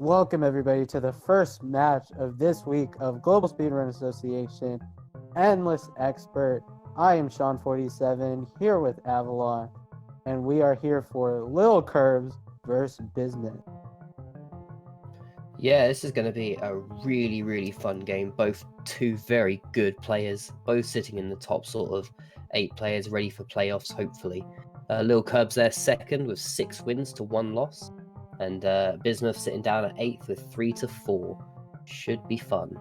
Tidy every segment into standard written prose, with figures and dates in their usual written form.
Welcome everybody to the first match of this week of Global Speedrun Association Endless Expert. I am Sean47 here with Avalon, and we are here for LilKirbs versus Bismuth. Yeah, this is going to be a really fun game. Both two very good players, both sitting in the top sort of 8 players ready for playoffs, hopefully. LilKirbs there second with 6 wins to 1 loss. And Bismuth sitting down at 8th with 3 to 4. Should be fun.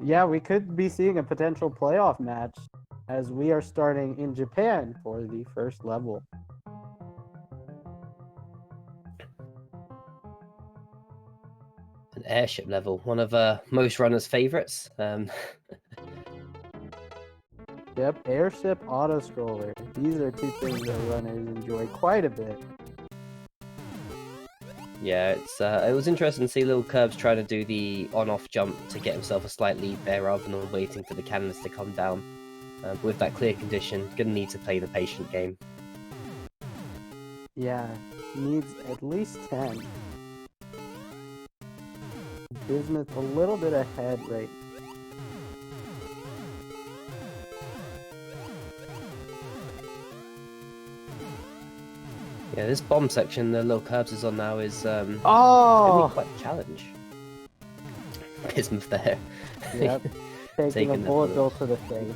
Yeah, we could be seeing a potential playoff match as we are starting in Japan for the first level. An airship level, one of most runners' favorites. Yep, airship auto scroller. These are two things that runners enjoy quite a bit. Yeah, it was interesting to see LilKirbs trying to do the on-off jump to get himself a slight lead there rather than waiting for the cannons to come down. But with that clear condition, gonna need to play the patient game. Yeah, needs at least 10. Bismuth a little bit ahead right. Yeah, this bomb section the LilKirbs is on now is gonna be quite a challenge. Bismuth there. Yep, taking a bullet bill to the face.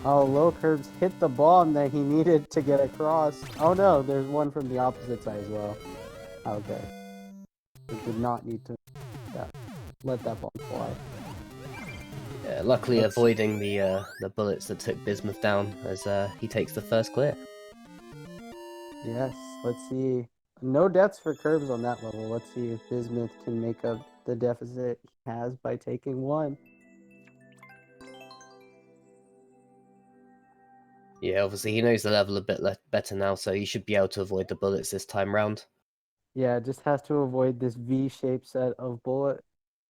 Oh, LilKirbs hit the bomb that he needed to get across. Oh no, there's one from the opposite side as well. Okay. We did not need to let that bomb fly. Yeah, luckily avoiding the bullets that took Bismuth down as he takes the first clear. Yes, let's see. No deaths for Kirbs on that level. Let's see if Bismuth can make up the deficit he has by taking one. Yeah, obviously he knows the level a bit better now, so he should be able to avoid the bullets this time round. Yeah, just has to avoid this V-shaped set of bullet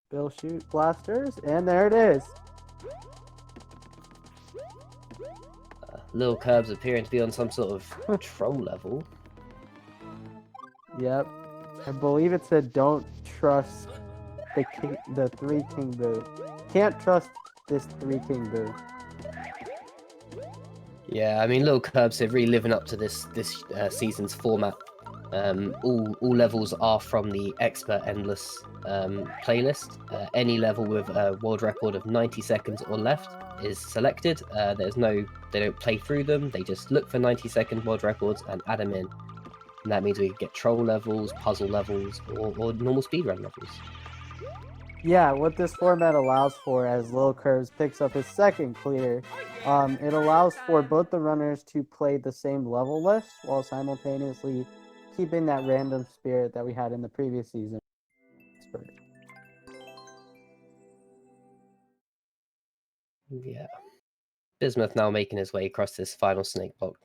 bill shoot blasters, and there it is. LilKirbs appearing to be on some sort of troll level. Yep, I believe it said don't trust the 3 king boo. Can't trust this 3 king boo. Yeah, I mean LilKirbs are really living up to this season's format. All levels are from the Expert Endless playlist. Any level with a world record of 90 seconds or left is selected. They don't play through them. They just look for 90-second world records and add them in. And that means we can get troll levels, puzzle levels, or normal speedrun levels. Yeah, what this format allows for, as LilKirbs picks up his second clear, it allows for both the runners to play the same level list while simultaneously keeping that random spirit that we had in the previous season. Yeah. Bismuth now making his way across this final snake block.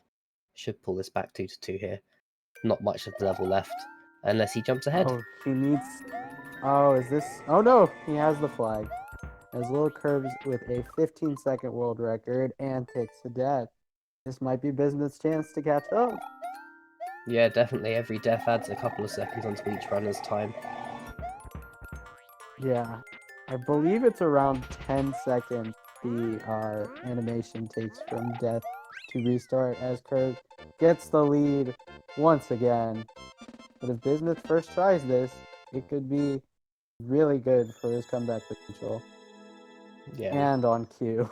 Should pull this back 2 to 2 here. Not much of the level left, unless he jumps ahead. Oh, he needs... Oh, is this... Oh no, he has the flag. As LilKirbs with a 15-second world record and takes a death. This might be Bismuth's chance to catch up. Yeah, definitely. Every death adds a couple of seconds onto each runner's time. Yeah, I believe it's around 10 seconds the animation takes from death to restart as Kirbs gets the lead once again. But if Bismuth first tries this, it could be really good for his comeback potential. Yeah. And on cue.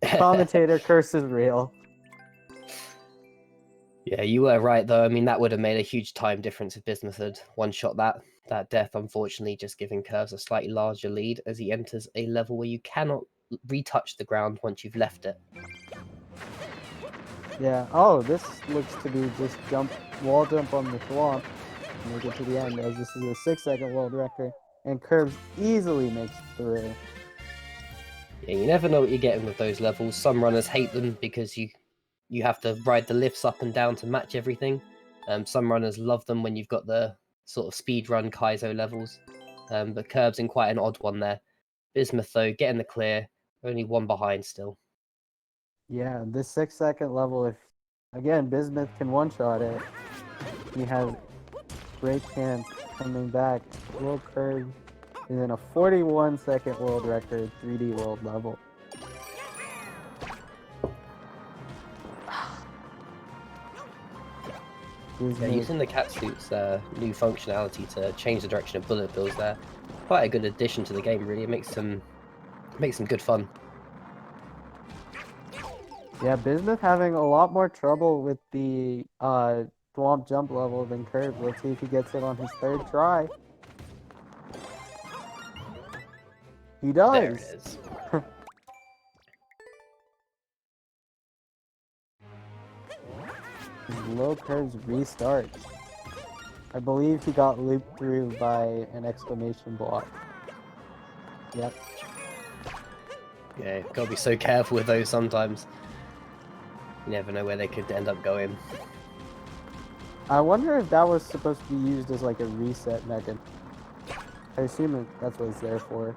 Commentator curse is real. Yeah, you were right though. I mean, that would have made a huge time difference if Bismuth had one-shot that death, unfortunately, just giving Kirbs a slightly larger lead as he enters a level where you cannot retouch the ground once you've left it. Yeah. Oh, this looks to be just wall jump on the swamp. Make it to the end, as this is a 6-second world record, and Kirbs easily makes it through. Yeah, you never know what you're getting with those levels. Some runners hate them because you have to ride the lifts up and down to match everything. Some runners love them when you've got the sort of speedrun Kaizo levels. But Kirbs in quite an odd one there. Bismuth, though, getting the clear. Only one behind still. Yeah, this 6-second level, if, again, Bismuth can one-shot it, he has Great chance coming back. LilKirbs is in a 41-second world record 3D world level. Yeah, using the catsuit's new functionality to change the direction of bullet bills there, quite a good addition to the game. Really, it makes some good fun. Yeah, Bismuth having a lot more trouble with the swamp jump level than Curb. Let's see if he gets it on his third try. He does. There it is. LilKirbs restarts. I believe he got looped through by an exclamation block. Yep. Yeah, gotta be so careful with those sometimes. You never know where they could end up going. I wonder if that was supposed to be used as like a reset mechanism. I assume that's what it's there for.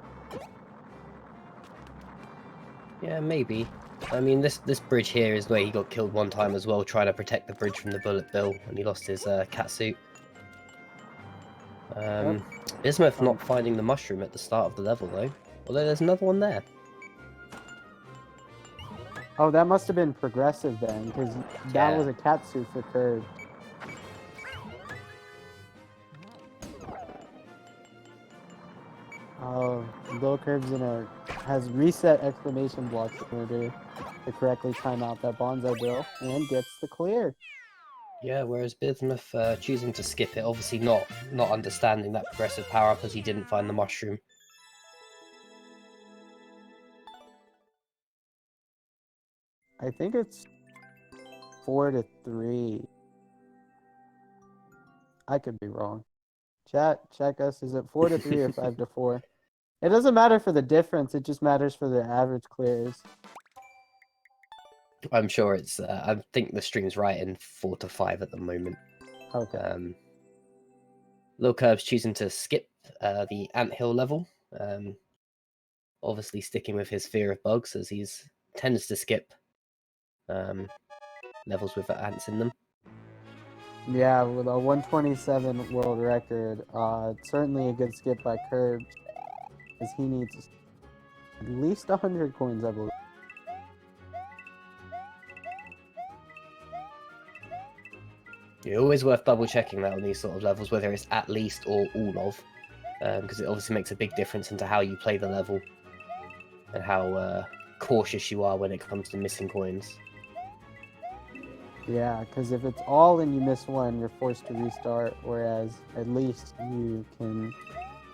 Yeah, maybe. I mean, this bridge here is where he got killed one time as well, trying to protect the bridge from the bullet bill, and he lost his catsuit. Bismuth not finding the mushroom at the start of the level though, although there's another one there. Oh, that must have been progressive then, because that was a catsuit for Curb. Oh, LilKirbs has reset exclamation blocks in order to correctly time out that bonsai bill and gets the clear. Yeah, whereas Bismuth choosing to skip it, obviously not understanding that progressive power up as he didn't find the mushroom. I think it's 4-3. I could be wrong. Chat, check us. Is it 4-3 or 5-4? It doesn't matter for the difference. It just matters for the average clears. I'm sure it's. I think the stream's right in 4-5 at the moment. Okay. LilKirbs choosing to skip the anthill level. Obviously sticking with his fear of bugs as he tends to skip levels with ants in them. Yeah, with a 127 world record, certainly a good skip by Curb, because he needs at least 100 coins, I believe. Yeah, always worth double checking that on these sort of levels, whether it's at least or all of, because it obviously makes a big difference into how you play the level and how cautious you are when it comes to missing coins. Yeah, because if it's all and you miss one, you're forced to restart, whereas at least you can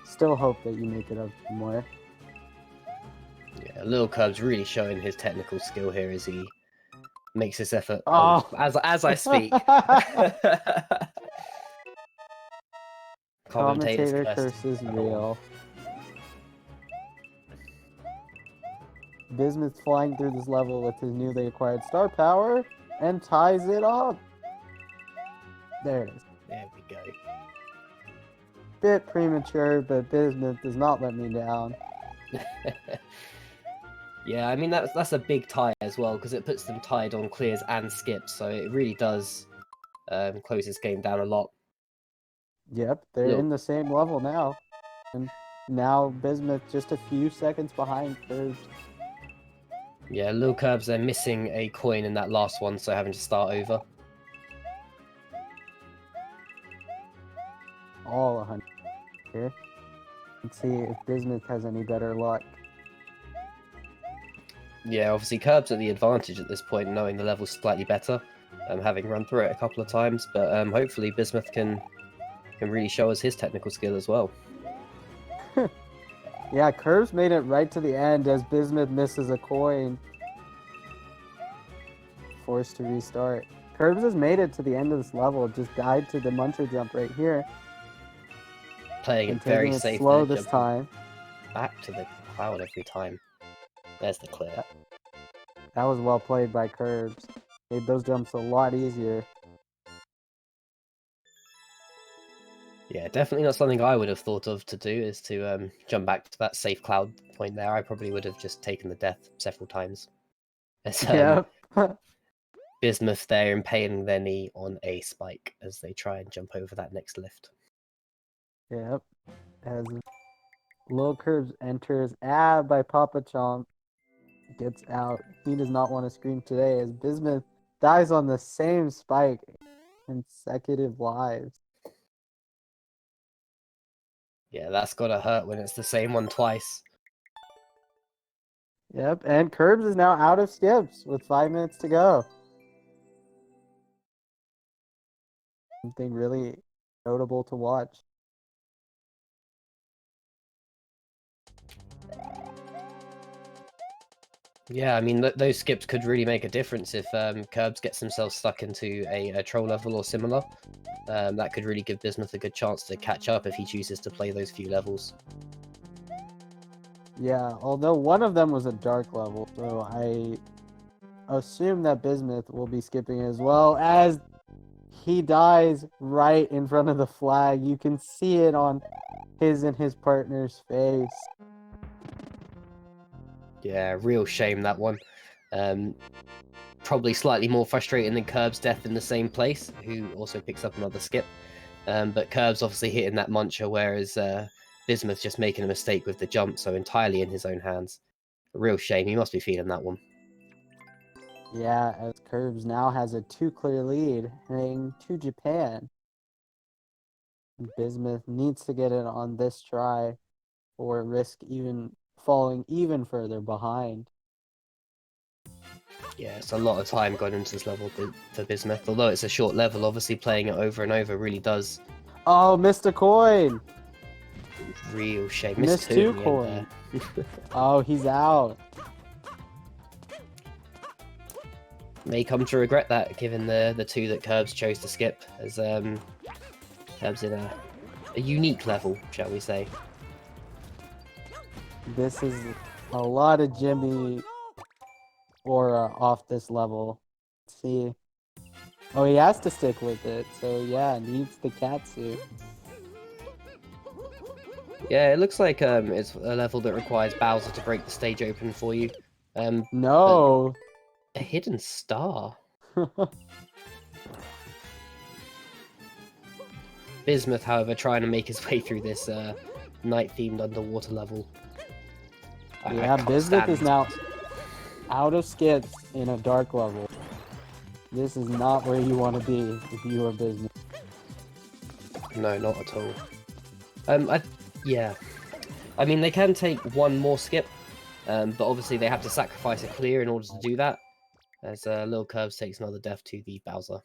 still hope that you make it up more. Yeah, LilKirbs really showing his technical skill here as he makes this effort. Oh. As I speak. Commentator curse is real. Bismuth flying through this level with his newly acquired star power and ties it up. There it is. There we go. Bit premature, but Bismuth does not let me down. Yeah, I mean that's a big tie as well because it puts them tied on clears and skips, so it really does close this game down a lot. Yep, they're in the same level now, and now Bismuth just a few seconds behind Curbs. Yeah, LilKirbs are missing a coin in that last one, so having to start over. All 100 here. Let's see if Bismuth has any better luck. Yeah, obviously Curbs are the advantage at this point, knowing the level's slightly better, having run through it a couple of times. But hopefully Bismuth can really show us his technical skill as well. Yeah, Curbs made it right to the end as Bismuth misses a coin. Forced to restart. Curbs has made it to the end of this level, just died to the Muncher jump right here. Playing it very safe. Slow this time. Back to the cloud every time. There's the clear. That was well played by Curbs. Made those jumps a lot easier. Yeah, definitely not something I would have thought of to do, is to jump back to that safe cloud point there. I probably would have just taken the death several times. Yep. Bismuth there impaling their knee on a spike as they try and jump over that next lift. Yep. As LilKirbs enters, by Papa Chomp gets out. He does not want to scream today as Bismuth dies on the same spike. Consecutive lives. Yeah, that's gotta hurt when it's the same one twice. Yep, and Curbs is now out of skips with 5 minutes to go. Something really notable to watch. Yeah, I mean, those skips could really make a difference if Curbs gets himself stuck into a troll level or similar. That could really give Bismuth a good chance to catch up if he chooses to play those few levels. Yeah, although one of them was a dark level, so I assume that Bismuth will be skipping as well as he dies right in front of the flag. You can see it on his and his partner's face. Yeah, real shame that one. Probably slightly more frustrating than Curbs' death in the same place, who also picks up another skip. But Curbs obviously hitting that muncher, whereas Bismuth just making a mistake with the jump, so entirely in his own hands. A real shame. He must be feeling that one. Yeah, as Curbs now has a 2-clear lead heading to Japan. Bismuth needs to get it on this try or risk even falling even further behind. Yeah, it's a lot of time gone into this level for Bismuth. Although it's a short level, obviously playing it over and over really does. Oh, missed a coin! Real shame. Missed 2 coins. Oh, he's out. May come to regret that, given the 2 that Curbs chose to skip, as Curbs in a unique level, shall we say. This is a lot of Jimmy aura off this level. Let's see. Oh, he has to stick with it, so yeah, needs the catsuit. Yeah, it looks like it's a level that requires Bowser to break the stage open for you. No! A hidden star. Bismuth, however, trying to make his way through this night-themed underwater level. Yeah, Bismuth is now out of skips in a dark level. This is not where you want to be if you are Bismuth. No, not at all. Yeah. I mean, they can take one more skip, but obviously they have to sacrifice a clear in order to do that, as LilKirbs takes another death to the Bowser.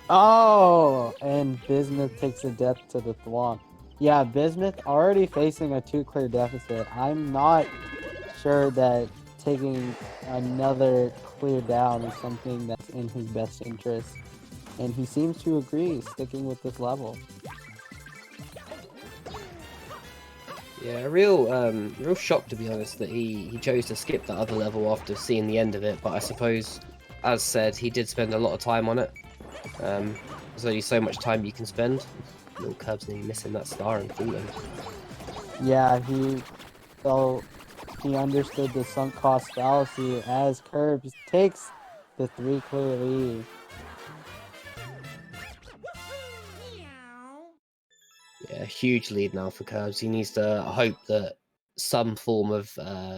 Oh! And Bismuth takes a death to the Thwomp. Yeah, Bismuth already facing a 2-clear deficit. I'm not sure that taking another clear down is something that's in his best interest. And he seems to agree, sticking with this level. Yeah, real shock, to be honest, that he chose to skip that other level after seeing the end of it, but I suppose, as said, he did spend a lot of time on it. There's only so much time you can spend. LilKirbs nearly missing that star and falling. Yeah, he understood the sunk cost fallacy as Curbs takes the 3-clear lead. Yeah, huge lead now for Curbs. He needs to hope that some form of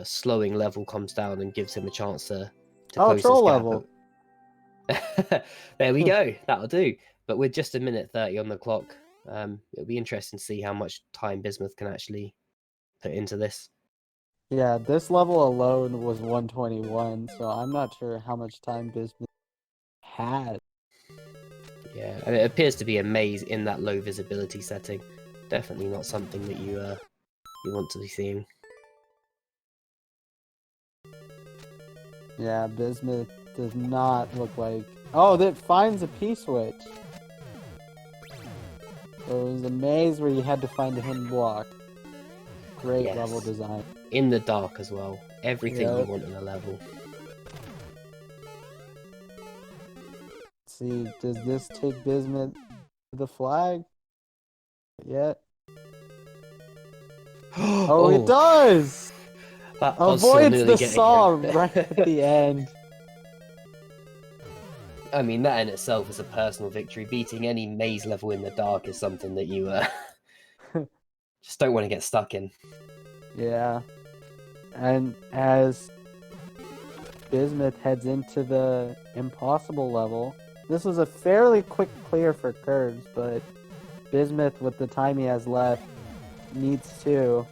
slowing level comes down and gives him a chance to close troll this gap. level. There we go. That'll do. But with just 1:30 on the clock, it'll be interesting to see how much time Bismuth can actually put into this. Yeah, this level alone was 121, so I'm not sure how much time Bismuth had. Yeah, and it appears to be a maze in that low visibility setting. Definitely not something that you want to be seeing. Yeah, Bismuth does not look like... Oh, that finds a P-switch. So it was a maze where you had to find a hidden block. Great level design. In the dark as well. Everything you want in a level. Let's see, does this take Bismuth to the flag? Yet? Oh, it does! That Avoids the saw right at the end. I mean, that in itself is a personal victory. Beating any maze level in the dark is something that you just don't want to get stuck in. Yeah. And as Bismuth heads into the impossible level, this was a fairly quick clear for Curbs, but Bismuth, with the time he has left, needs to.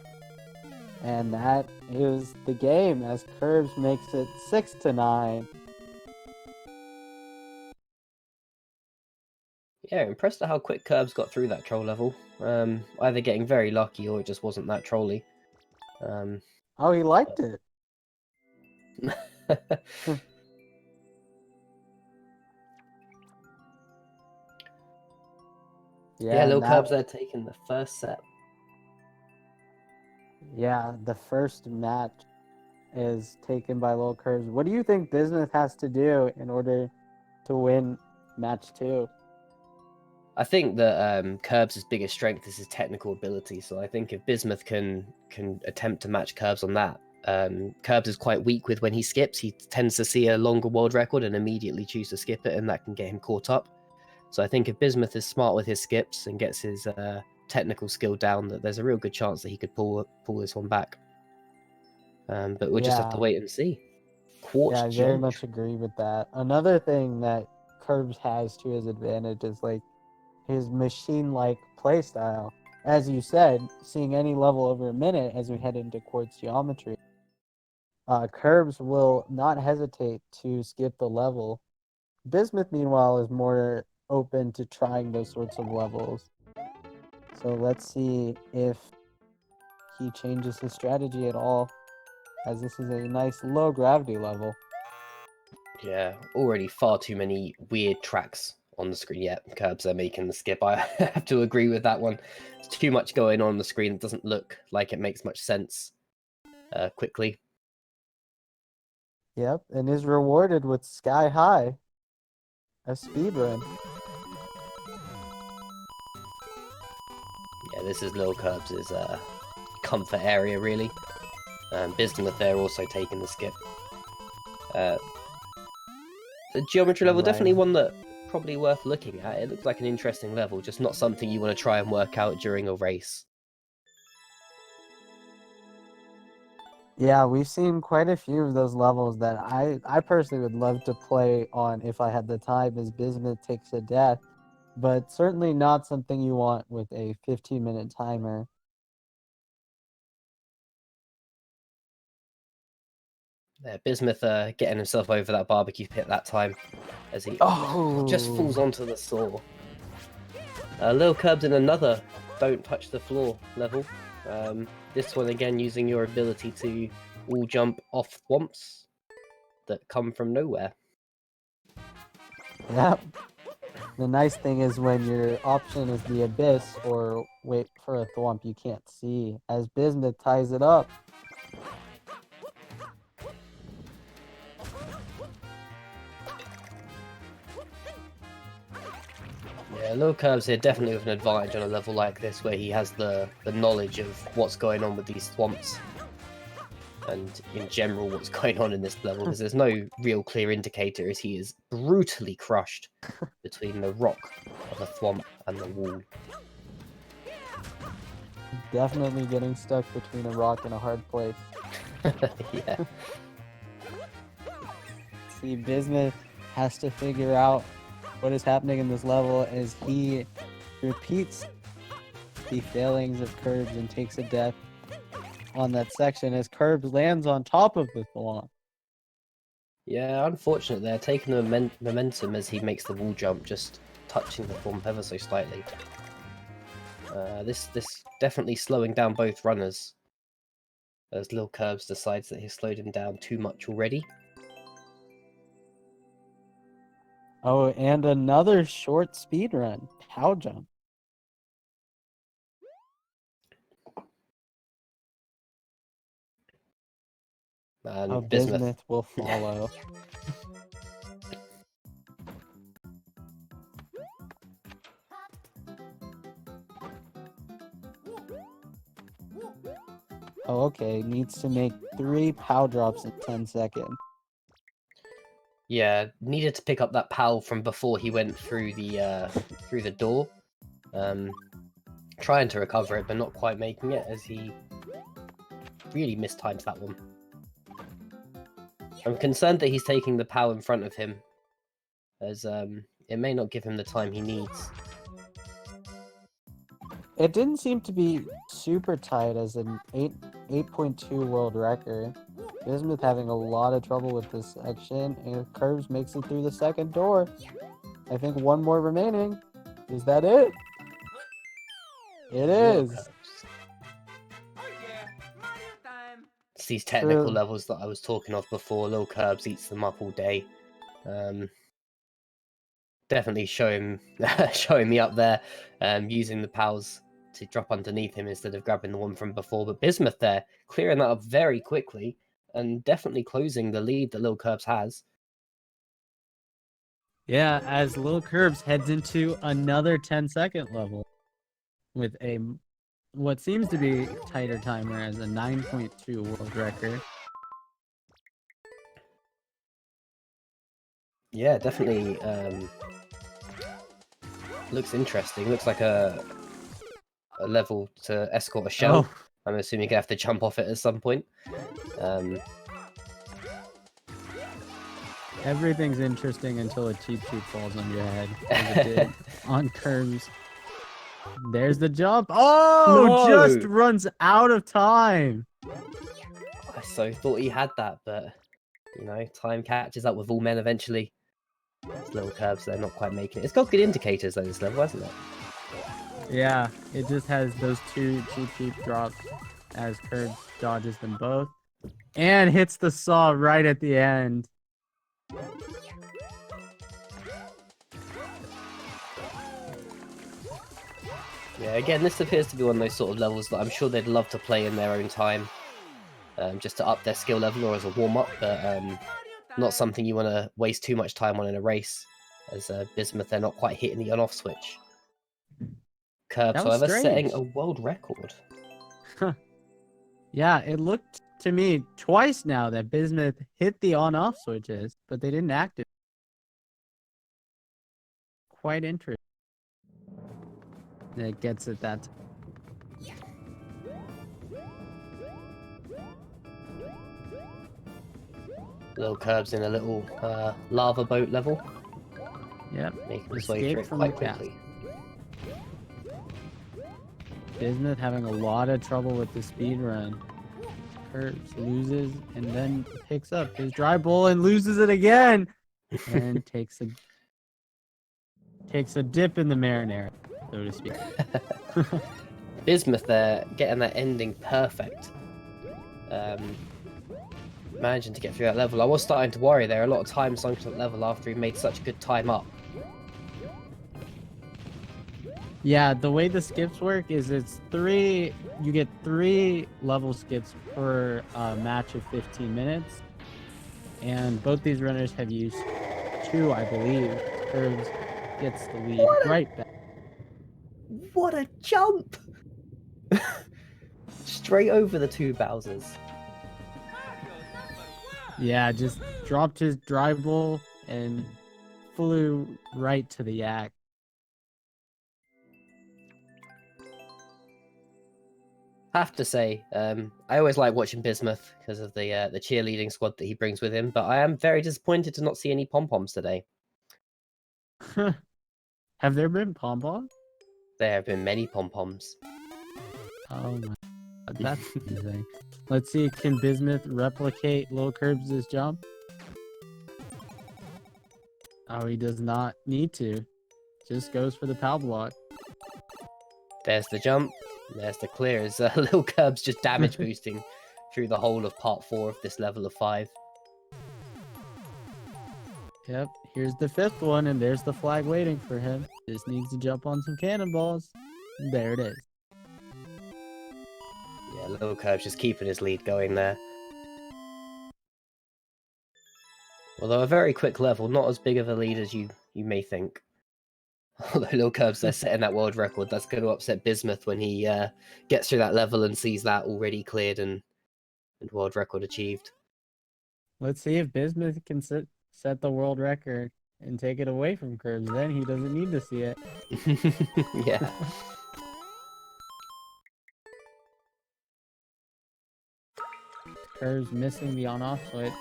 And that is the game as Curbs makes it 6-9. Yeah, impressed at how quick Curbs got through that troll level. Either getting very lucky or it just wasn't that trolly. Oh, he liked it. Yeah, and LilKirbs that there taking the first set. Yeah, the first match is taken by LilKirbs. What do you think Bismuth has to do in order to win match 2? I think that Curbs' biggest strength is his technical ability. So I think if Bismuth can attempt to match Curbs on that, Curbs is quite weak with when he skips. He tends to see a longer world record and immediately choose to skip it, and that can get him caught up. So I think if Bismuth is smart with his skips and gets his technical skill down, that there's a real good chance that he could pull this one back. But we'll just have to wait and see. Quartz I very jump. much agree with that. Another thing that Curbs has to his advantage is like his machine-like playstyle. As you said, seeing any level over a minute as we head into quartz geometry, Curbs will not hesitate to skip the level. Bismuth, meanwhile, is more open to trying those sorts of levels. So let's see if he changes his strategy at all, as this is a nice low gravity level. Yeah, already far too many weird tracks on the screen. Yeah, Curbs are making the skip. I have to agree with that one. There's too much going on the screen. It doesn't look like it makes much sense quickly. Yep, and is rewarded with Sky High, a speedrun. Yeah, this is LilKirbs' comfort area, really. Bismuth there also taking the skip. The geometry level, definitely one that probably worth looking at. It looks like an interesting level, just not something you want to try and work out during a race. Yeah, we've seen quite a few of those levels that I personally would love to play on if I had the time, as Bismuth takes a death, but certainly not something you want with a 15-minute timer. Yeah, Bismuth getting himself over that barbecue pit that time as he just falls onto the saw. LilKirbs in another don't touch the floor level. This one again using your ability to wall jump off thwomps that come from nowhere. Yep. The nice thing is when your option is the abyss or wait for a thwomp you can't see, as Bismuth ties it up. Yeah, LilKirbs here definitely with an advantage on a level like this where he has the knowledge of what's going on with these thwomps and in general what's going on in this level, because there's no real clear indicator as he is brutally crushed between the rock of a thwomp and the wall. Definitely getting stuck between a rock and a hard place. Yeah. See, Bismuth has to figure out what is happening in this level as he repeats the failings of Curbs and takes a death on that section as Curbs lands on top of the thwomp. Yeah, unfortunate there, taking the momentum as he makes the wall jump, just touching the thwomp ever so slightly. This definitely slowing down both runners, as LilKirbs decides that he's slowed him down too much already. Oh, and another short speed run, pow jump. And Bismuth will follow. Oh, okay. Needs to make 3 pow drops in 10 seconds. Yeah, needed to pick up that PAL from before he went through the door. Trying to recover it, but not quite making it, as he really mistimed that one. I'm concerned that he's taking the PAL in front of him, as it may not give him the time he needs. It didn't seem to be super tight as an 8.2 world record. Bismuth having a lot of trouble with this section, and Curbs makes it through the second door. I think one more remaining. Is that it? It is. It's these technical True. levels that I was talking of before. LilKirbs eats them up all day. Definitely showing me up there, using the pals to drop underneath him instead of grabbing the one from before. But Bismuth there, clearing that up very quickly and definitely closing the lead that LilKirbs has. Yeah, as LilKirbs heads into another 10-second level with a what seems to be tighter timer as a 9.2 world record. Yeah, definitely looks interesting. Looks like a level to escort a shell. Oh. I'm assuming you're gonna have to jump off it at some point. Everything's interesting until a cheap sheet falls on your head, as it did on Curbs. There's the jump. Oh, No! just runs out of time. I so thought he had that, but you know, time catches up with all men eventually. It's LilKirbs, they're not quite making it. It's got good indicators though, this level, hasn't it? Yeah, it just has those two cheap drops as Curbs dodges them both and hits the saw right at the end. Yeah, again, this appears to be one of those sort of levels that I'm sure they'd love to play in their own time, just to up their skill level or as a warm-up, but not something you want to waste too much time on in a race, as Bismuth, they're not quite hitting the on-off switch. Curbs, however, setting a world record. Yeah, it looked to me twice now that Bismuth hit the on-off switches, but they didn't activate. Quite interesting. It gets at that. LilKirbs in a little lava boat level. Yep. Making his way Escape through it from quite the cast. quickly. Bismuth having a lot of trouble with the speed run. Curbs loses and then picks up his dry bowl and loses it again, and takes a dip in the marinara, so to speak. Bismuth there, getting that ending perfect. Managing to get through that level. I was starting to worry there. A lot of time sunk to that level after he made such a good time up. Yeah, the way the skips work is you get 3 level skips per match of 15 minutes. And both these runners have used 2, I believe. Curbs gets the lead right back. What a jump! Straight over the 2 Bowsers. Yeah, just dropped his dry bowl and flew right to the yak. Have to say, I always like watching Bismuth because of the cheerleading squad that he brings with him, but I am very disappointed to not see any pom-poms today. Have there been pom-poms? There have been many pom-poms. Oh my god, that's amazing. Let's see, can Bismuth replicate LilKirbs' jump? Oh, he does not need to. Just goes for the PAL block. There's the jump. There's the clear. As LilKirbs just damage boosting through the whole of part 4 of this level of 5. Yep, here's the 5th one, and there's the flag waiting for him. Just needs to jump on some cannonballs. There it is. Yeah, LilKirbs just keeping his lead going there. Although a very quick level, not as big of a lead as you may think. Although LilKirbs, they're setting that world record. That's going to upset Bismuth when he gets through that level and sees that already cleared and world record achieved. Let's see if Bismuth can set the world record and take it away from Curbs. Then he doesn't need to see it. Yeah. Curbs missing the on-off switch.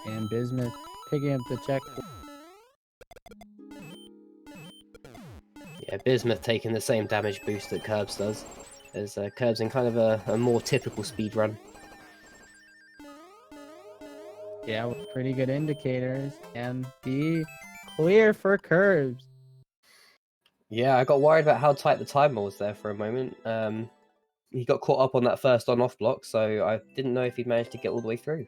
And Bismuth picking up the check. Yeah, Bismuth taking the same damage boost that Curbs does. As Curbs in kind of a more typical speed run. Yeah, with pretty good indicators. And be clear for Curbs. Yeah, I got worried about how tight the timer was there for a moment. He got caught up on that first on-off block, so I didn't know if he'd managed to get all the way through.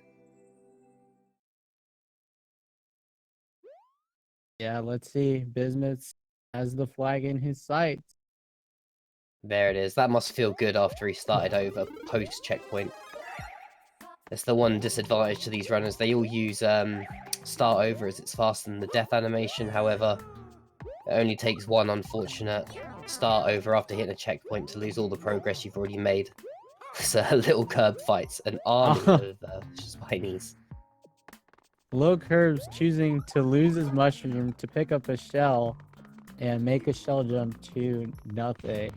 Yeah, let's see. Bismuth has the flag in his sights. There it is. That must feel good after he started over post-checkpoint. That's the one disadvantage to these runners. They all use start over as it's faster than the death animation. However, it only takes one unfortunate start over after hitting a checkpoint to lose all the progress you've already made. So LilKirbs fights an army of Spinies. LilKirbs choosing to lose his mushroom to pick up a shell and make a shell jump to nothing.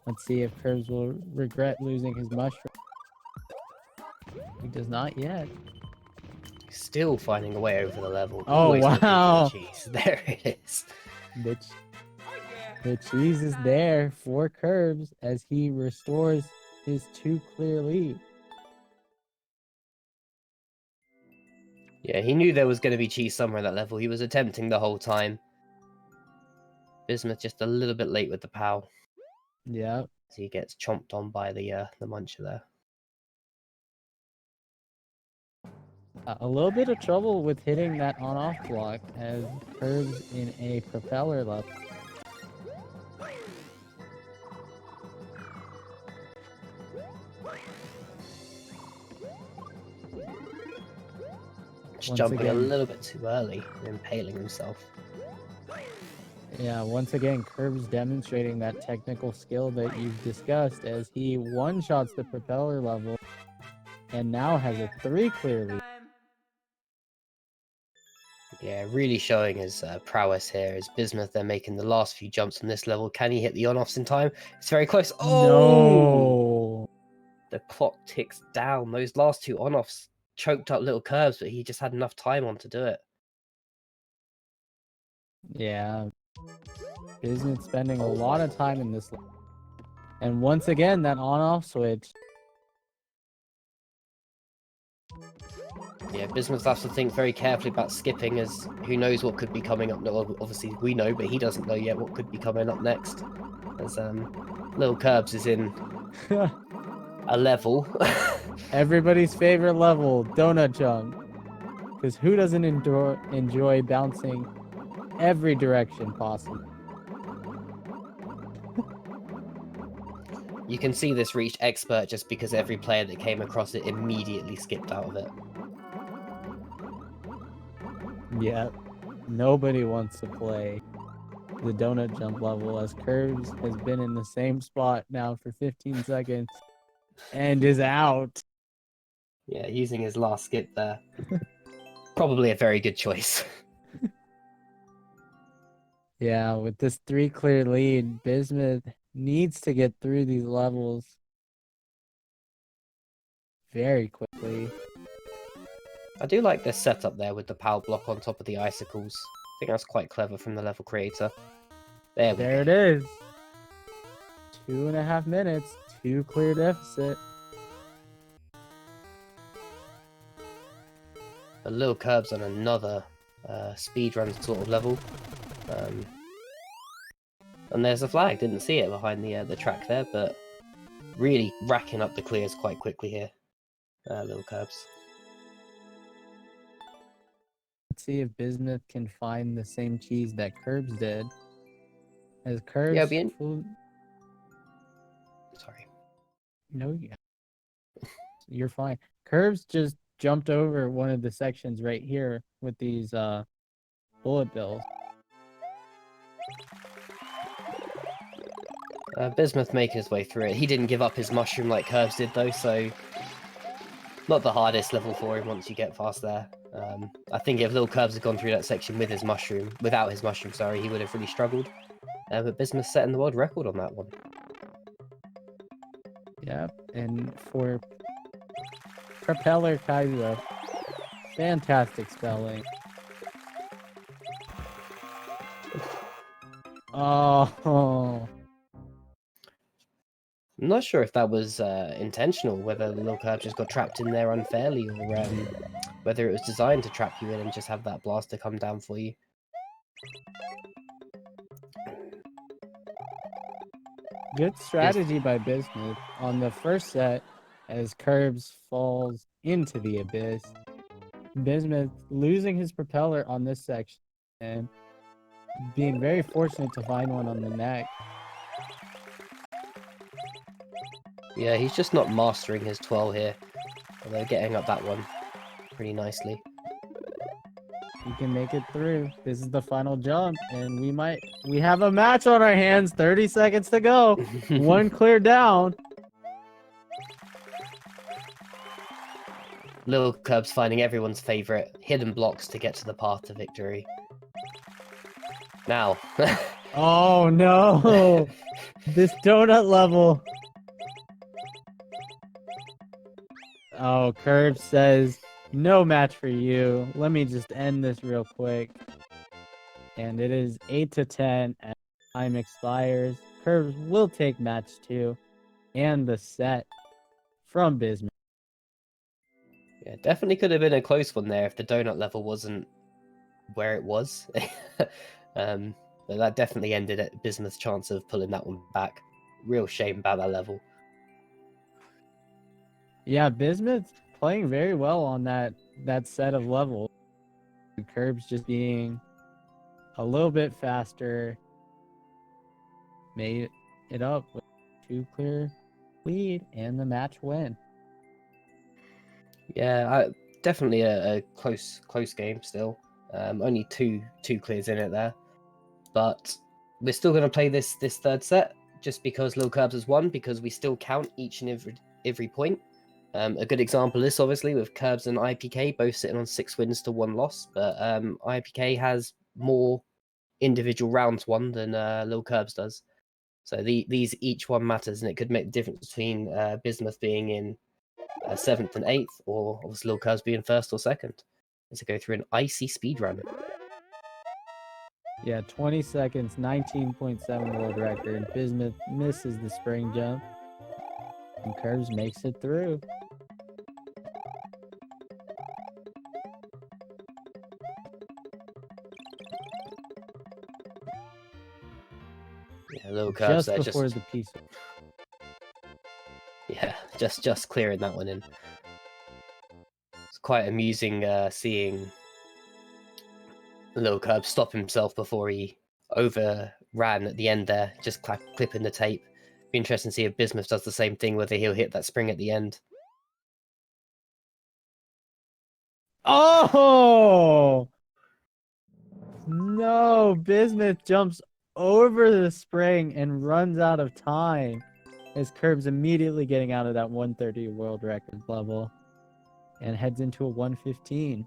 Let's see if Curbs will regret losing his mushroom. He does not yet. Still finding a way over the level. Oh, Always looking for the wow. cheese. There it is. The cheese is there for Curbs as he restores his 2 clear lead. Yeah, he knew there was going to be cheese somewhere in that level. He was attempting the whole time. Bismuth just a little bit late with the POW. Yeah. As he gets chomped on by the muncher there. A little bit of trouble with hitting that on-off block as Curbs in a propeller level. Just Once jumping again. a little bit too early and impaling himself. Yeah, once again, Curbs demonstrating that technical skill that you've discussed as he one-shots the propeller level and now has a 3 clear lead. Yeah, really showing his prowess here as Bismuth. They're making the last few jumps on this level. Can he hit the on-offs in time? It's very close. Oh! No! The clock ticks down. Those last 2 on-offs choked up LilKirbs, but he just had enough time on to do it. Yeah. Bismuth spending a lot of time in this level. And once again, that on-off switch. Yeah, Bismuth has to think very carefully about skipping, as who knows what could be coming up. No, obviously we know, but he doesn't know yet what could be coming up next. As LilKirbs is in a level. Everybody's favorite level, donut jump. Because who doesn't enjoy bouncing every direction possible? You can see this reached expert just because every player that came across it immediately skipped out of it. Yeah, nobody wants to play the donut jump level as Curbs has been in the same spot now for 15 seconds and is out. Yeah, using his last skip there. Probably a very good choice. Yeah, with this 3 clear lead, Bismuth needs to get through these levels very quickly. I do like this setup there with the POW block on top of the icicles. I think that's quite clever from the level creator. There we There go. it is. 2.5 minutes, 2 clear deficit. A LilKirbs on another speedrun sort of level. And there's a flag, didn't see it behind the track there, but really racking up the clears quite quickly here. LilKirbs. Let's see if Bismuth can find the same cheese that Curbs did. As Curbs... Yeah, sorry. No, you're fine. Curbs just jumped over one of the sections right here with these bullet bills. Bismuth making his way through it. He didn't give up his mushroom like Curbs did though, so not the hardest level for him once you get past there. I think if LilKirbs had gone through that section with his mushroom, without his mushroom, sorry, he would have really struggled. But Bismuth setting the world record on that one. Yep, and for Propeller Kaiser, fantastic spelling. Oh, I'm not sure if that was intentional, whether LilKirbs just got trapped in there unfairly, or whether it was designed to trap you in and just have that blaster come down for you. good strategy by Bismuth on the first set as Curbs falls into the abyss. Bismuth losing his propeller on this section and being very fortunate to find one on the neck. Yeah, he's just not mastering his twirl here, although getting up that one pretty nicely. He can make it through. This is the final jump, and we have a match on our hands. 30 seconds to go. One clear down. LilKirbs finding everyone's favorite hidden blocks to get to the path to victory. Now. Oh no! This donut level. Oh, Curb says, no match for you. Let me just end this real quick. And it is 8-10 as time expires. Curbs will take match 2 and the set from Bismuth. Yeah, definitely could have been a close one there if the donut level wasn't where it was. But that definitely ended at Bismuth's chance of pulling that one back. Real shame about that level. Yeah, Bismuth playing very well on that set of levels. Curbs just being a little bit faster. Made it up with 2 clear lead and the match win. Yeah, definitely a close game still. Only two clears in it there, but we're still going to play this third set just because LilKirbs has won, because we still count each and every point. A good example is obviously with Curbs and IPK both sitting on 6 wins to 1 loss, but IPK has more individual rounds won than LilKirbs does. So these each one matters, and it could make the difference between Bismuth being in 7th and 8th, or obviously LilKirbs being 1st or 2nd, as they go through an icy speedrun. Yeah, 20 seconds, 19.7 world record. Bismuth misses the spring jump, and Curbs makes it through. Yeah, LilKirbs just before the piece. Yeah, just clearing that one in. It's quite amusing seeing LilKirbs stop himself before he overran at the end there, just clipping the tape. Be interesting to see if Bismuth does the same thing, whether he'll hit that spring at the end. Oh! No, Bismuth jumps over the spring and runs out of time as Curbs immediately getting out of that 130 world record level and heads into a 115.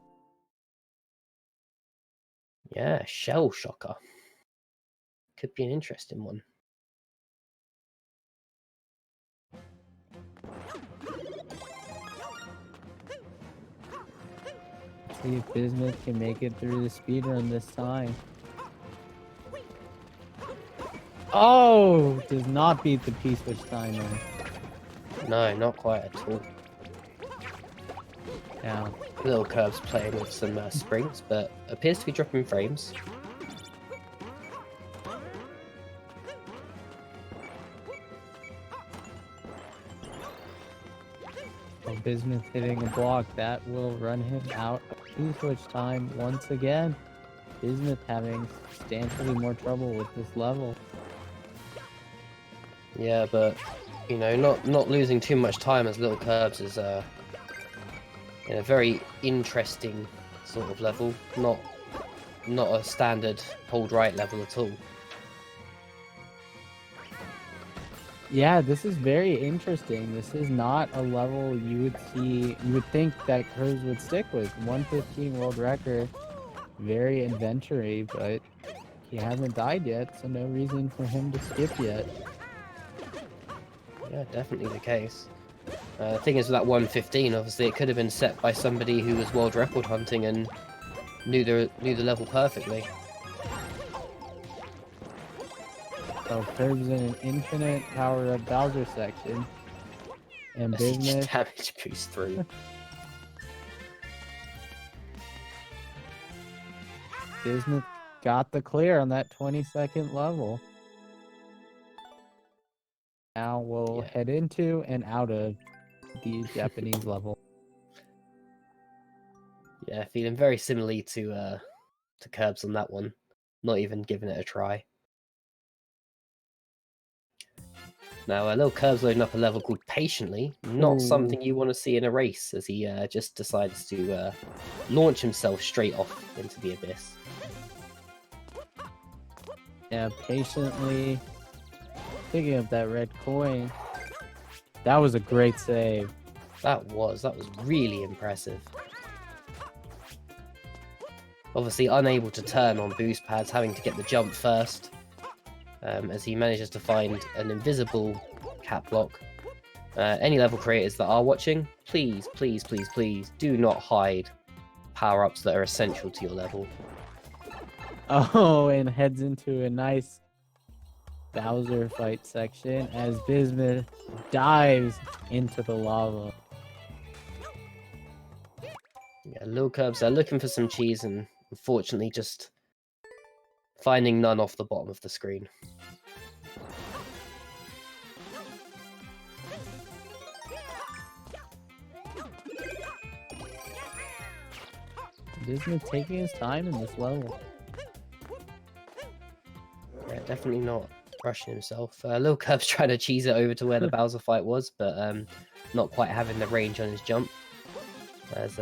Yeah, shell shocker. Could be an interesting one. See if Bismuth can make it through the speedrun this time. Oh! Does not beat the P-switch timer. No, not quite at all. Yeah. LilKirbs playing with some springs, but appears to be dropping frames. Bismuth hitting a block that will run him out of P-switch time once again. Bismuth having substantially more trouble with this level. Yeah, but you know, not losing too much time as LilKirbs is in a very interesting sort of level. Not a standard hold right level at all. Yeah, this is very interesting. This is not a level you would see. You would think that Curves would stick with 115 world record. Very adventure-y, but he hasn't died yet, so no reason for him to skip yet. Yeah, definitely the case. The thing is, with that 115, obviously, it could have been set by somebody who was world record hunting and knew the level perfectly. So Curbs in an infinite power-up Bowser section. And As he just Bismuth, damage boost through. Bismuth got the clear on that 22nd level. Now we'll head into and out of the Japanese level. Yeah, feeling very similarly to Curbs on that one. Not even giving it a try. Now, LilKirbs loading up a level called Patiently. Not something you want to see in a race, as he just decides to launch himself straight off into the abyss. Yeah, patiently picking up that red coin. That was a great save. That was really impressive. Obviously unable to turn on boost pads, having to get the jump first. As he manages to find an invisible cap block. Any level creators that are watching, please, please, please, please do not hide power-ups that are essential to your level. Oh, and heads into a nice Bowser fight section as Bismuth dives into the lava. Yeah, LilKirbs are looking for some cheese and unfortunately just finding none off the bottom of the screen. Bismuth taking his time in this level. Yeah, definitely not rushing himself. LilKirbs trying to cheese it over to where the Bowser fight was, but not quite having the range on his jump. As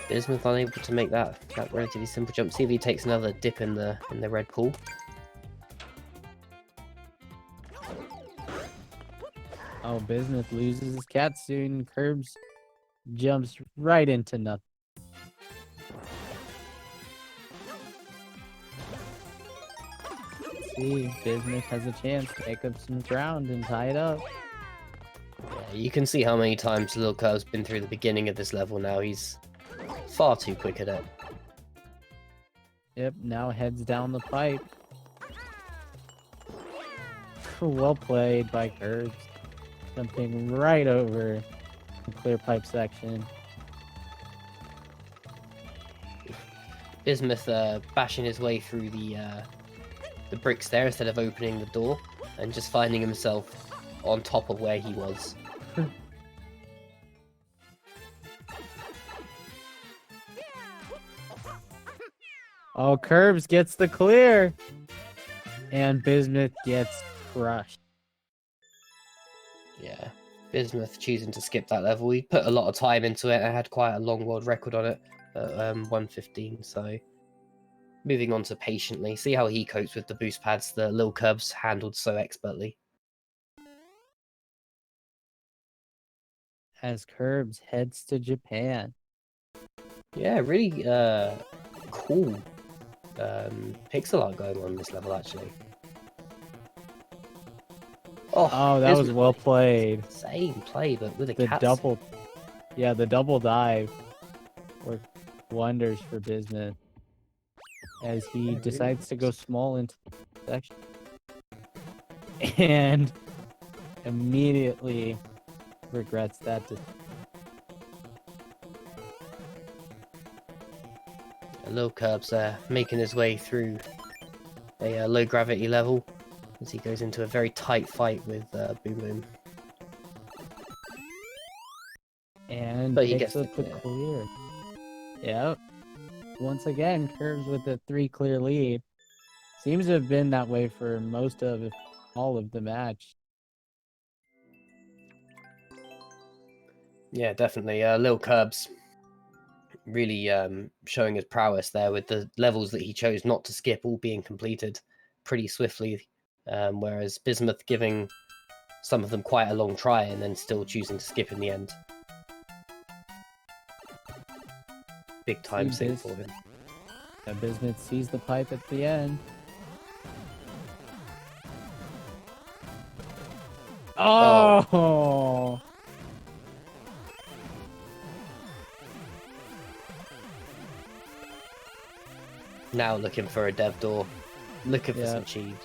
Bismuth unable to make that relatively simple jump. See if he takes another dip in the red pool. Oh, Bismuth loses his cat suit. Curbs jumps right into nothing. Let's see, Bismuth has a chance to make up some ground and tie it up. Yeah, you can see how many times LilKirbs been through the beginning of this level now. He's far too quick at it. Yep, now heads down the pipe. Well played by Curbs. Jumping right over the clear pipe section. Bismuth bashing his way through the bricks there instead of opening the door and just finding himself on top of where he was. Oh, Curbs gets the clear. And Bismuth gets crushed. Yeah, Bismuth choosing to skip that level. He put a lot of time into it and had quite a long world record on it at 115. So moving on to Patiently. See how he copes with the boost pads that LilKirbs handled so expertly. As Curbs heads to Japan. Yeah, really cool pixel art going on in this level, actually. Oh, that was well played. Same play, but with a The cat. the double dive worked wonders for Bismuth as he decides to go small into the section and immediately regrets that. LilKirbs making his way through a low gravity level as he goes into a very tight fight with Boom Boom. And But he picks gets up the clear. Yep. Once again, Curbs with a 3 clear lead. Seems to have been that way for most of, if all of the match. Yeah, definitely. LilKirbs really showing his prowess there with the levels that he chose not to skip all being completed pretty swiftly whereas Bismuth giving some of them quite a long try and then still choosing to skip in the end. Big time save for him. Bismuth sees the pipe at the end. Oh! Now looking for a dev door, looking for some cheese.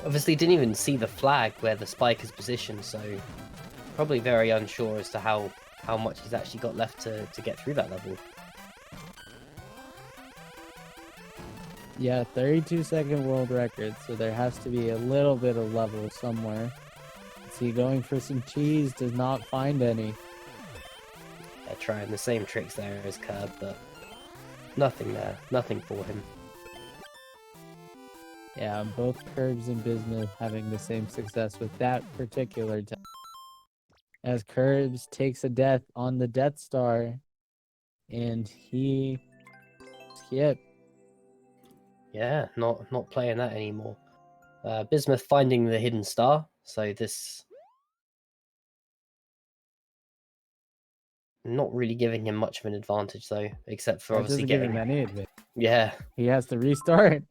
Obviously didn't even see the flag where the spike is positioned, so probably very unsure as to how much he's actually got left to get through that level. Yeah, 32-second world record, so there has to be a little bit of level somewhere. See, going for some cheese, does not find any. Yeah, trying the same tricks there as Curb, but nothing there, nothing for him. Yeah, both Curbs and Bismuth having the same success with that particular test. As Curbs takes a death on the Death Star, and he skipped. Yeah, not playing that anymore. Bismuth finding the hidden star, so this not really giving him much of an advantage though, except for obviously doesn't getting give him any advantage. Yeah. He has to restart.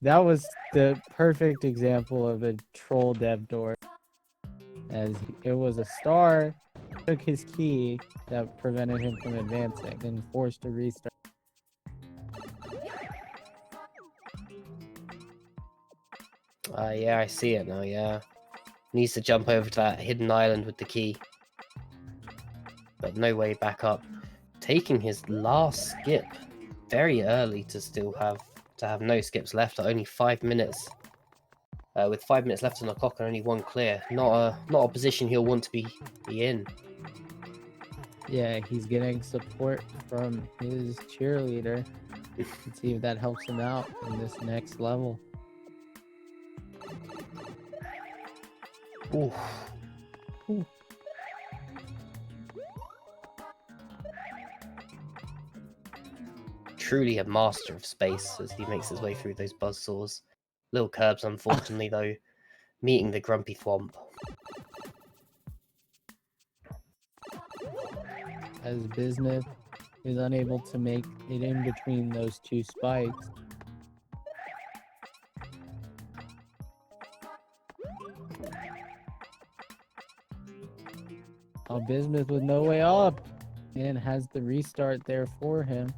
That was the perfect example of a troll dev door. As it was a star, took his key that prevented him from advancing and forced to restart. Yeah, I see it now, yeah. Needs to jump over to that hidden island with the key. But no way back up. Taking his last skip very early to still have no skips left at only 5 minutes. With 5 minutes left on the clock and only one clear. Not a position he'll want to be in. Yeah, he's getting support from his cheerleader. Let's see if that helps him out in this next level. Ooh. Ooh. Truly a master of space as he makes his way through those buzzsaws. LilKirbs, unfortunately, though, meeting the grumpy thwomp. As Bismuth is unable to make it in between those two spikes. Bismuth with no way up and has the restart there for him.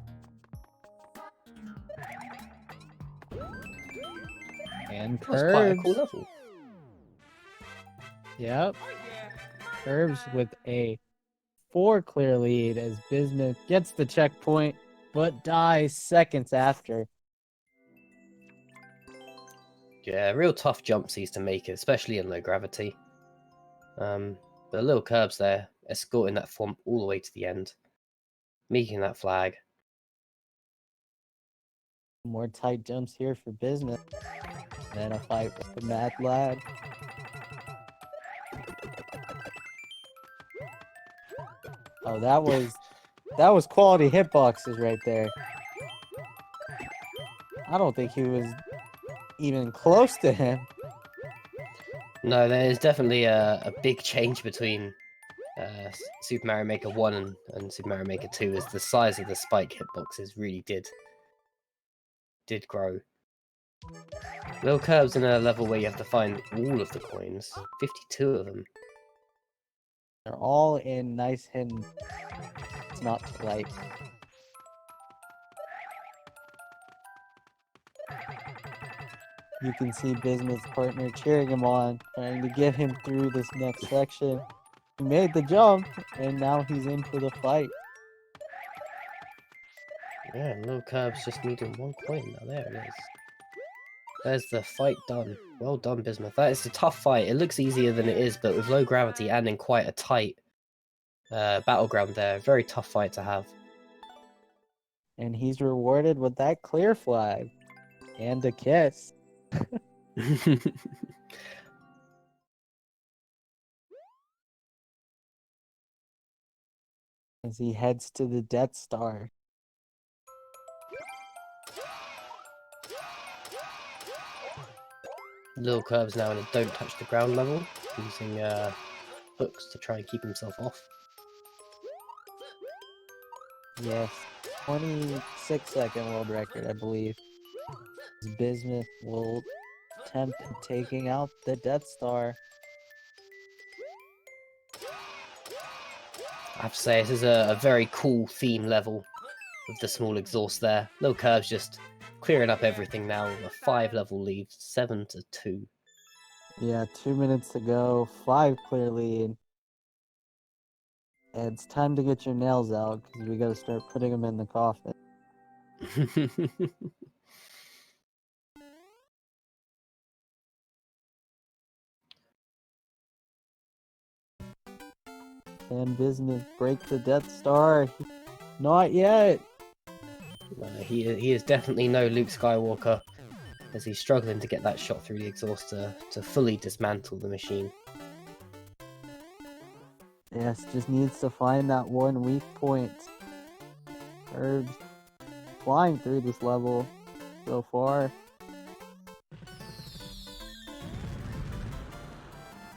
And That's quite a Curbs. cool level. Yep. Curbs with a 4 clear lead as Bismuth gets the checkpoint but dies seconds after. Yeah, real tough jumps he's to make, especially in low gravity. But LilKirbs there, escorting that thwomp all the way to the end. Making that flag. More tight jumps here for Bismuth. And a fight with the Mad Lad. Oh, that was quality hitboxes right there. I don't think he was even close to him. No, there's definitely a big change between Super Mario Maker 1 and Super Mario Maker 2 as the size of the spike hitboxes really did grow. LilKirbs in a level where you have to find all of the coins, 52 of them. They're all in nice hidden. It's not light. You can see Bismuth's partner cheering him on, trying to get him through this next section. He made the jump, and now he's in for the fight. Yeah, LilKirbs just needing one coin. Now there it is. There's the fight done. Well done, Bismuth. That is a tough fight. It looks easier than it is, but with low gravity and in quite a tight battleground there. Very tough fight to have. And he's rewarded with that clear flag. And a kiss. As he heads to the Death Star. LilKirbs now in a don't touch the ground level, using hooks to try and keep himself off. Yes, 26-second world record, I believe. Bismuth will attempt at taking out the Death Star. I have to say, this is a very cool theme level with the small exhaust there. LilKirbs just clearing up everything now with a 5-level lead, 7-2. Yeah, 2 minutes to go, 5 clear lead. And it's time to get your nails out because we got to start putting them in the coffin. Can Bismuth break the Death Star? Not yet. He is definitely no Luke Skywalker, as he's struggling to get that shot through the exhaust to fully dismantle the machine. Yes, just needs to find that one weak point. Herbs flying through this level so far.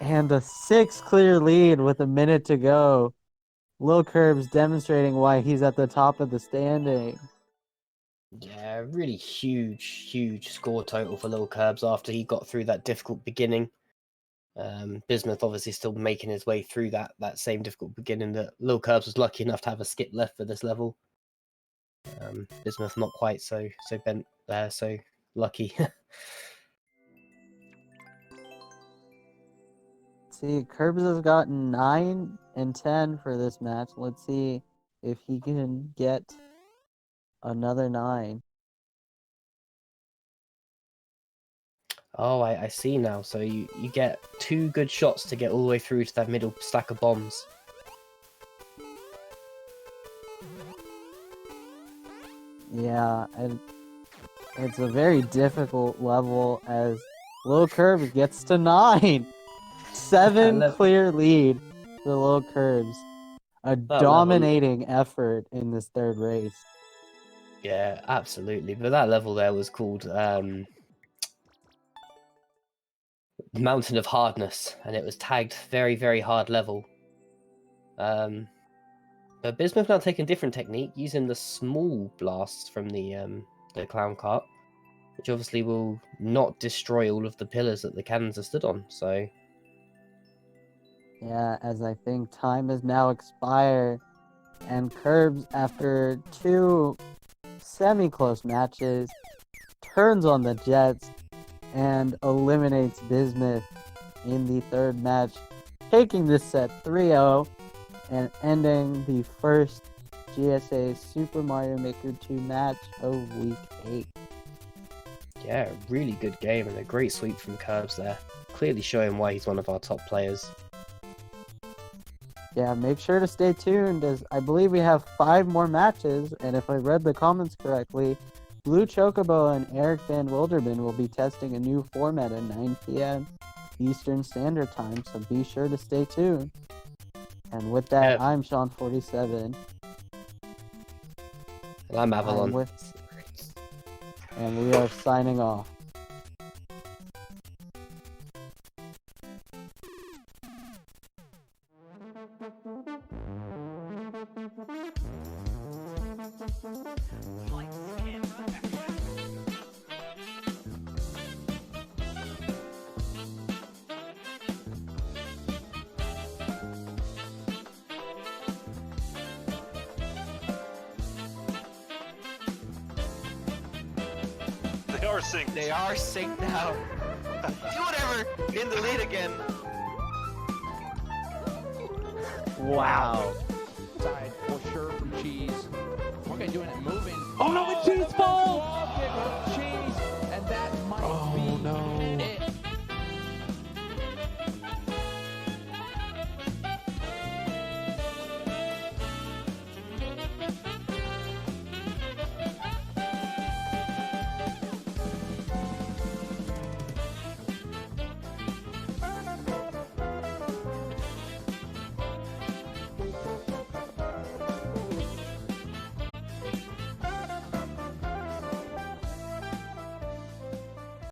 And a 6 clear lead with a minute to go. LilKirbs demonstrating why he's at the top of the standing. Yeah, really huge score total for LilKirbs after he got through that difficult beginning. Bismuth obviously still making his way through that same difficult beginning that LilKirbs was lucky enough to have a skip left for this level. Bismuth not quite so bent there, so lucky. See, Curbs has gotten 9 and 10 for this match. Let's see if he can get another 9. Oh, I see now. So you get 2 good shots to get all the way through to that middle stack of bombs. Yeah, and it's a very difficult level as LilKirbs gets to 9. 7 clear lead for LilKirbs. A dominating effort in this third race. Yeah, absolutely. But that level there was called Mountain of Hardness, and it was tagged very hard level. But Bismuth now taking a different technique, using the small blasts from the clown cart, which obviously will not destroy all of the pillars that the cannons are stood on. So yeah, as I think time has now expired, and Curbs, after 2 semi-close matches, turns on the Jets and eliminates Bismuth in the third match, taking this set 3-0 and ending the first GSA Super Mario Maker 2 match of Week 8. yeah, really good game and a great sweep from Curbs there. Clearly showing why he's one of our top players. Yeah, make sure to stay tuned as I believe we have 5 more matches, and if I read the comments correctly, Blue Chocobo and Eric Van Wilderman will be testing a new format at 9 p.m. Eastern Standard Time, so be sure to stay tuned. And with that, I'm Sean47. And I'm Avalon. And we are signing off. They are synced now. Do whatever. In the lead again. Wow. Side for sure from Cheese.